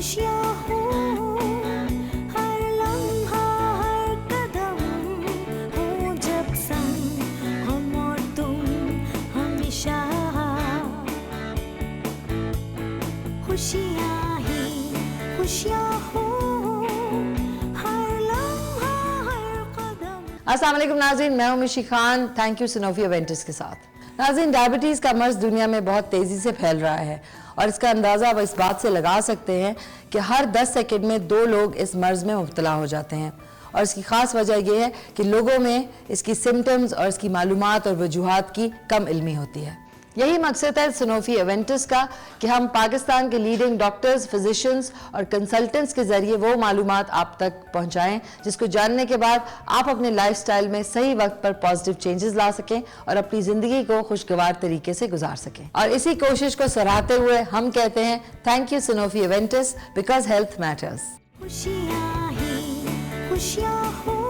खुशियाँ हो हर लम्हा हर कदम हो जब संग हम और तुम हमेशा खुशियाँ ही खुशियाँ हो हर लम्हा हर कदम। अस्सलाम वालेकुम नाज़रीन, मैं हूं मिशी खान। थैंक यू सनोफी एवेंटिस के साथ। नाज़रीन, डायबिटीज़ का मर्ज़ दुनिया में बहुत तेज़ी से फैल रहा है और इसका अंदाज़ा अब इस बात से लगा सकते हैं कि हर 10 सेकंड में 2 लोग इस मर्ज़ में मुब्तला हो जाते हैं। और इसकी ख़ास वजह यह है कि लोगों में इसकी सिम्टम्स और इसकी मालूमात और वजूहात की कम इल्मी होती है। यही मकसद है सनोफी एवेंटिस का कि हम पाकिस्तान के लीडिंग डॉक्टर्स, फिजिशियंस और कंसल्टेंट्स के ज़रिए वो मालूमात आप तक पहुँचाएँ जिसको जानने के बाद आप अपने लाइफस्टाइल में सही वक्त पर पॉजिटिव चेंजेस ला सकें और अपनी ज़िंदगी को खुशगवार तरीके से गुजार सकें। और इसी कोशिश को सराहते हुए हम कहते हैं thank you Sanofi Aventis, because health matters. खुशियाँ ही खुशियाँ हो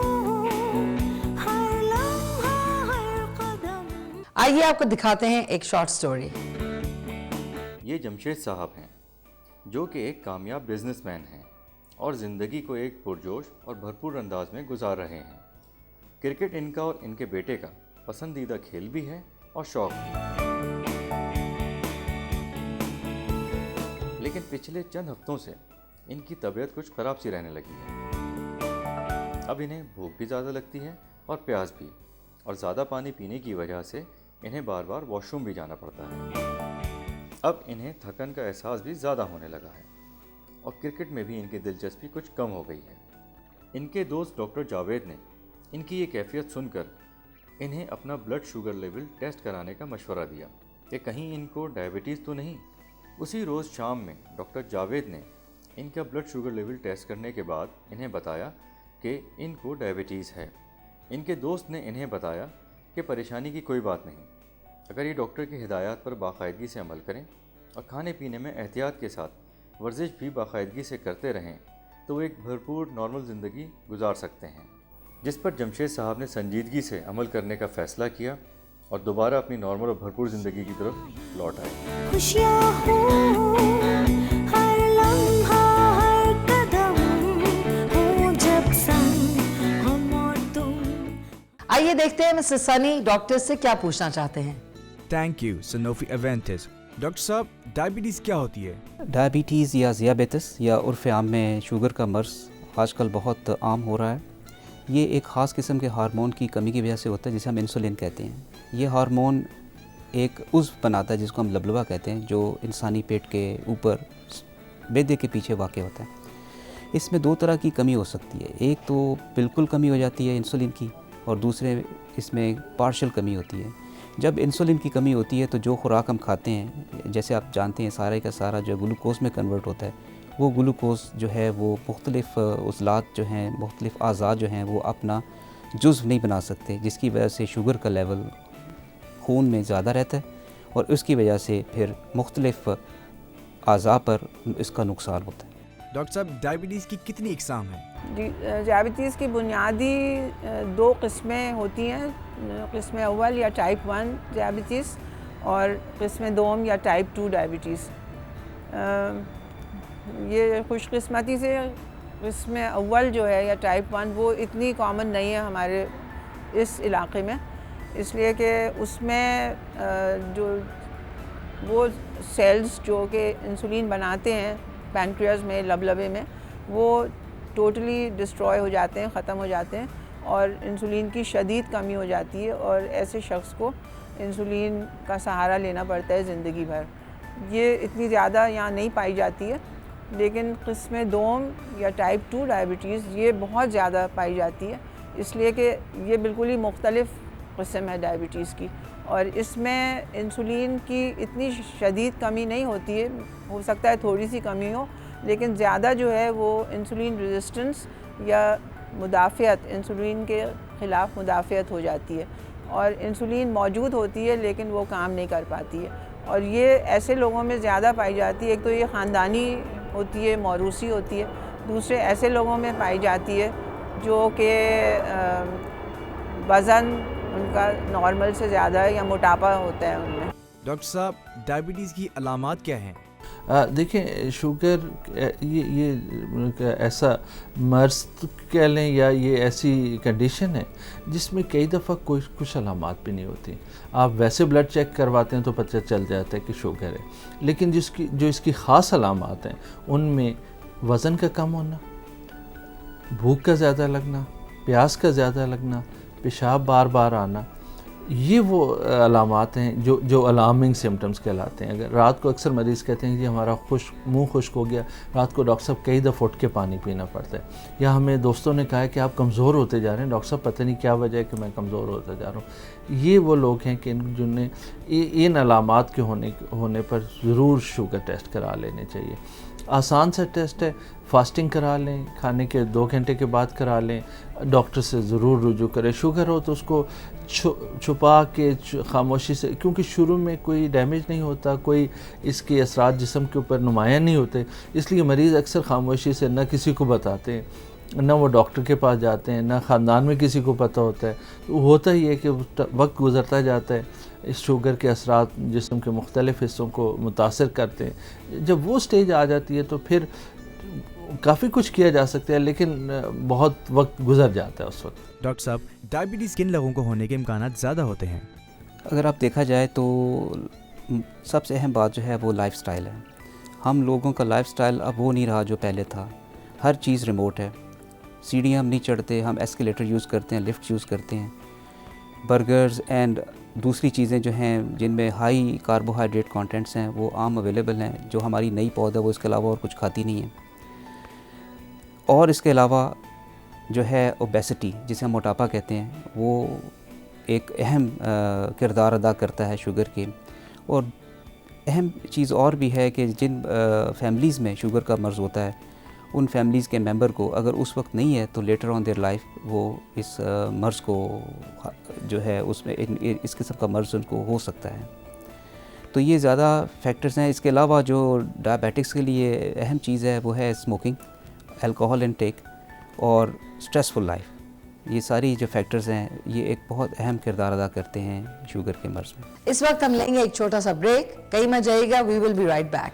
हर लम्हा हर कदम। आइए आपको दिखाते हैं एक शॉर्ट स्टोरी। ये जमशेद साहब हैं जो कि एक कामयाब बिजनेसमैन हैं और ज़िंदगी को एक पुरजोश और भरपूर अंदाज में गुजार रहे हैं। क्रिकेट इनका और इनके बेटे का पसंदीदा खेल भी है और शौक़ भी। लेकिन पिछले चंद हफ्तों से इनकी तबीयत कुछ ख़राब सी रहने लगी है। अब इन्हें भूख भी ज़्यादा लगती है और प्यास भी, और ज़्यादा पानी पीने की वजह से इन्हें बार बार वॉशरूम भी जाना पड़ता है। अब इन्हें थकन का एहसास भी ज़्यादा होने लगा है और क्रिकेट में भी इनकी दिलचस्पी कुछ कम हो गई है। इनके दोस्त डॉक्टर जावेद ने इनकी ये कैफियत सुनकर इन्हें अपना ब्लड शुगर लेवल टेस्ट कराने का मशवरा दिया कि कहीं इनको डायबिटीज़ तो नहीं। उसी रोज़ शाम में डॉक्टर जावेद ने इनका ब्लड शुगर लेवल टेस्ट करने के बाद इन्हें बताया कि इनको डायबिटीज़ है। इनके दोस्त ने इन्हें बताया कि परेशानी की कोई बात नहीं, अगर ये डॉक्टर की हिदायत पर बाकायदगी से अमल करें और खाने पीने में एहतियात के साथ वर्जिश भी बाकायदगी से करते रहें तो वो एक भरपूर नॉर्मल ज़िंदगी गुजार सकते हैं। जिस पर जमशेद साहब ने संजीदगी से अमल करने का फ़ैसला किया और दोबारा अपनी नॉर्मल और भरपूर ज़िंदगी की तरफ लौट आए। खुशियाँ हो हर लम्हा हर कदम हो जब संग हम और तुम। आइए देखते हैं मिस्टर सनी डॉक्टर से क्या पूछना चाहते हैं। Thank you Sanofi Aventis. Doctor साहब, डायबिटीज़ क्या होती है? डायबिटीज़ या ज़ियाबेतिस या उर्फ़ आम में शुगर का मर्ज़ आजकल बहुत आम हो रहा है। ये एक ख़ास किस्म के हार्मोन की कमी की वजह से होता है जिसे हम इंसुलिन कहते हैं। ये हार्मोन एक उज़्व बनाता है जिसको हम लबलबा कहते हैं, जो इंसानी पेट के ऊपर बेदे के पीछे वाक़ होता है। इसमें 2 तरह की कमी हो सकती है। एक तो बिल्कुल कमी हो जाती है इंसुलिन की, और दूसरे इसमें पार्शियल कमी होती है। जब इंसुलिन की कमी होती है तो जो खुराक हम खाते हैं, जैसे आप जानते हैं सारे का सारा जो ग्लूकोज में कन्वर्ट होता है, वो ग्लूकोज जो है वो मुख्तलिफ़ उज़लात जो हैं, मुख्तलिफ़ अज़ा जो हैं वो अपना जुज़्व नहीं बना सकते, जिसकी वजह से शुगर का लेवल खून में ज़्यादा रहता है और उसकी वजह से फिर मुख्तलिफ़ अज़ा पर इसका नुकसान होता है। डॉक्टर साहब, डायबिटीज़ की कितनी इकसाम हैं? डायबिटीज़ की बुनियादी 2 किस्में होती हैं। किस्म अव्वल या टाइप 1 डायबिटीज़ और किस्म दोम या टाइप 2 डायबिटीज़। ये खुशकिस्मती से किस्म अव्वल जो है या टाइप 1 वो इतनी कॉमन नहीं है हमारे इस इलाके में, इसलिए कि उसमें जो वो सेल्स जो कि इंसुलिन बनाते हैं पैनक्रियाज में, लबलबे में, वो टोटली डिस्ट्रॉय हो जाते हैं, ख़त्म हो जाते हैं और इंसुलिन की शदीद कमी हो जाती है और ऐसे शख्स को इंसुलिन का सहारा लेना पड़ता है ज़िंदगी भर। ये इतनी ज़्यादा यहाँ नहीं पाई जाती है, लेकिन किस्म दोम या टाइप 2 डायबिटीज़ ये बहुत ज़्यादा पाई जाती है, इसलिए कि ये बिल्कुल ही मुख्तलिफ़ किस्म है डायबिटीज़ की और इसमें इंसुलिन की इतनी शदीद कमी नहीं होती है। हो सकता है थोड़ी सी कमी हो, लेकिन ज़्यादा जो है वो इंसुलिन रेजिस्टेंस या मुदाफ़ियत, इंसुलिन के ख़िलाफ़ मुदाफ़ियत हो जाती है और इंसुलिन मौजूद होती है लेकिन वो काम नहीं कर पाती है और ये ऐसे लोगों में ज़्यादा पाई जाती है। एक तो ये ख़ानदानी होती है, मौरूसी होती है, दूसरे ऐसे लोगों में पाई जाती है जो कि वज़न उनका नॉर्मल से ज़्यादा है या मोटापा होता है उनमें। डॉक्टर साहब, डायबिटीज़ की अलामात क्या हैं? देखिए शुगर ये ऐसा मर्ज कह लें या ये ऐसी कंडीशन है जिसमें कई दफ़ा कोई कुछ अलामात भी नहीं होती। आप वैसे ब्लड चेक करवाते हैं तो पता चल जाता है कि शुगर है, लेकिन जो इसकी ख़ास अलामात हैं उनमें वज़न का कम होना, भूख का ज़्यादा लगना, प्यास का ज़्यादा लगना, पेशाब बार बार आना, ये वो अलामात हैं जो अलार्मिंग सिम्टम्स कहलाते हैं। अगर रात को अक्सर मरीज़ कहते हैं कि हमारा मुंह खुश्क हो गया, रात को डॉक्टर साहब कई दफ़ा उठ के पानी पीना पड़ता है, या हमें दोस्तों ने कहा है कि आप कमज़ोर होते जा रहे हैं डॉक्टर साहब, पता नहीं क्या वजह है कि मैं कमज़ोर होता जा रहा हूँ। ये वो लोग हैं कि जिन्हें इन अलामात के होने पर ज़रूर शुगर टेस्ट करा लेने चाहिए। आसान सा टेस्ट है, फास्टिंग करा लें, खाने के 2 घंटे के बाद करा लें, डॉक्टर से ज़रूर रुजू करें। शुगर हो तो उसको छुपा के खामोशी से, क्योंकि शुरू में कोई डैमेज नहीं होता, कोई इसके असरात जिस्म के ऊपर नुमायाँ नहीं होते, इसलिए मरीज़ अक्सर खामोशी से न किसी को बताते हैं, न वो डॉक्टर के पास जाते हैं, न ख़ानदान में किसी को पता होता है। तो होता ही है कि वक्त गुज़रता जाता है, इस शुगर के असरात जिस्म के मुख्तलिफ़ हिस्सों को मुतासर करते हैं। जब वो स्टेज आ जाती है तो फिर काफ़ी कुछ किया जा सकता है, लेकिन बहुत वक्त गुजर जाता है उस वक्त। डॉक्टर साहब, डायबिटीज़ किन लोगों को होने के इम्कानात ज़्यादा होते हैं? अगर आप देखा जाए तो सबसे अहम बात जो है वो लाइफस्टाइल है। हम लोगों का लाइफस्टाइल अब वो नहीं रहा जो पहले था। हर चीज़ रिमोट है, सीढ़ियाँ हम नहीं चढ़ते, हम एस्केलेटर यूज़ करते हैं, लिफ्ट यूज़ करते हैं। बर्गर्स एंड दूसरी चीज़ें जो हैं जिनमें हाई कार्बोहाइड्रेट कंटेंट्स हैं वो आम अवेलेबल हैं। जो हमारी नई पौधा वो इसके अलावा और कुछ खाती नहीं है। और इसके अलावा जो है ओबेसिटी, जिसे हम मोटापा कहते हैं, वो एक अहम किरदार अदा करता है शुगर के। और अहम चीज़ और भी है कि जिन फैमिलीज़ में शुगर का मर्ज़ होता है, उन फैमिलीज़ के मेंबर को अगर उस वक्त नहीं है तो लेटर ऑन देयर लाइफ वो इस मर्ज़ को जो है उसमें इस किस्म का मर्ज़ उनको हो सकता है। तो ये ज़्यादा फैक्टर्स हैं। इसके अलावा जो डायबिटिक्स के लिए अहम चीज़ है वो है स्मोकिंग, अल्कोहल इनटेक और स्ट्रेसफुल लाइफ। ये सारी जो फैक्टर्स हैं ये एक बहुत अहम किरदार अदा करते हैं शुगर के मर्ज़ में। इस वक्त हम लेंगे एक छोटा सा ब्रेक, कहीं मत जाइएगा, we will be right back.